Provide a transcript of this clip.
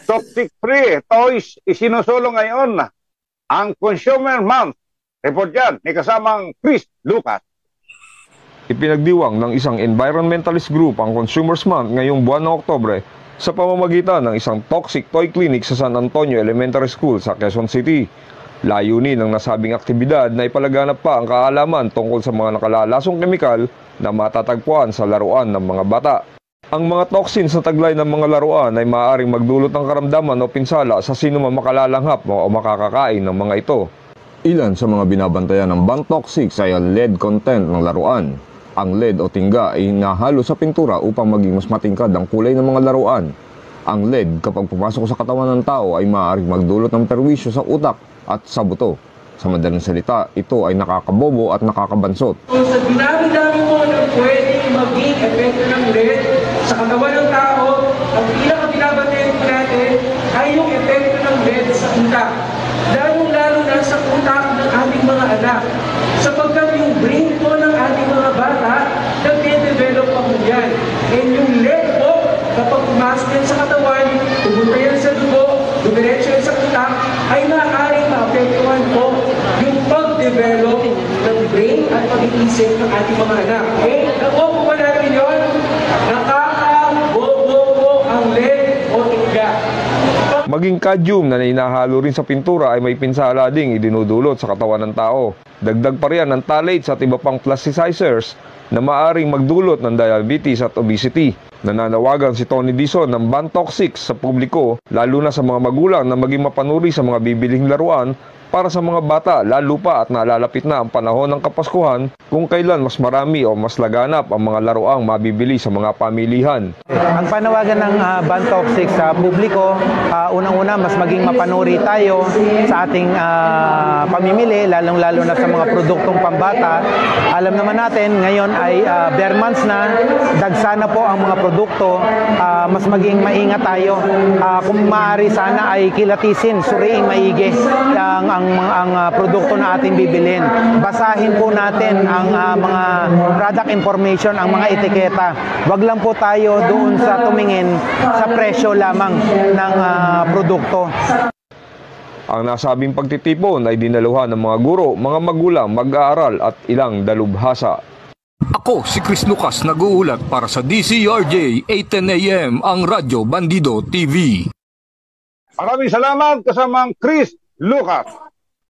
Toxic-free toys isinusulong ngayon ang Consumer Month. Report yan ni kasamang Chris Lucas. Ipinagdiwang ng isang environmentalist group ang Consumers Month ngayong buwan ng Oktubre sa pamamagitan ng isang toxic toy clinic sa San Antonio Elementary School sa Quezon City. Layunin ng nasabing aktibidad na ipalaganap pa ang kaalaman tungkol sa mga nakalalasong kemikal na matatagpuan sa laruan ng mga bata. Ang mga toxins sa taglay ng mga laruan ay maaaring magdulot ng karamdaman o pinsala sa sino man makalalanghap o makakakain ng mga ito. Ilan sa mga binabantayan ng ban toxics ay ang lead content ng laruan. Ang lead o tingga ay hinahalo sa pintura upang maging mas matingkad ang kulay ng mga laruan. Ang lead kapag pumasok sa katawan ng tao ay maaaring magdulot ng perwisyo sa utak at sa buto. Sa madaling salita, ito ay nakakabobo at nakakabansot. Sa dinami-dami mo na pwedeng maging epekto ng lead sa katawan ng tao, ang pinaka-binabantayan natin ay yung epekto ng lead sa utak. Lalong-lalo na sa utak ng ating mga anak. Sapagkat yung brain po ng ating mga bata, nagde-develop pa po yan. And yung lead po, kapag pumasok yan sa katawan, pumunta yan sa dugo, dumiretso yan sa utak, ay maaaring maapektuhan po yung pag-develop ng brain at pag-iisip ng ating mga anak. Okay? Nakuha po ba natin yun? Nakakabobo po ang lead o tingga. Maging cadmium na inahalo rin sa pintura ay may pinsala ding idinudulot sa katawan ng tao. Dagdag pa riyan ng phthalates at iba pang plasticizers na maaaring magdulot ng diabetes at obesity. Nananawagan si Tony Dizon ng ban toxics sa publiko, lalo na sa mga magulang na maging mapanuri sa mga bibiling laruan para sa mga bata, lalo pa at nalalapit na ang panahon ng Kapaskuhan kung kailan mas marami o mas laganap ang mga laruang mabibili sa mga pamilihan. Ang panawagan ng ban toxic sa publiko, unang-una mas maging mapanuri tayo sa ating pamimili, lalong-lalo na sa mga produktong pambata. Alam naman natin, ngayon ay bare months na, dagsa na po ang mga produkto, mas maging maingat tayo. Kung maaari sana ay kilatisin, suriing maigi ang produkto na ating bibilin. Basahin po natin ang mga product information, ang mga etiketa. Wag lang po tayo doon sa tumingin sa presyo lamang ng produkto. Ang nasabing pagtitipon ay dinaluhan ng mga guro, mga magulang, mag-aaral at ilang dalubhasa. Ako si Chris Lucas, nag-uulat para sa DCRJ 810 AM, ang Radyo Bandido TV. Maraming salamat kasamang Chris Lucas.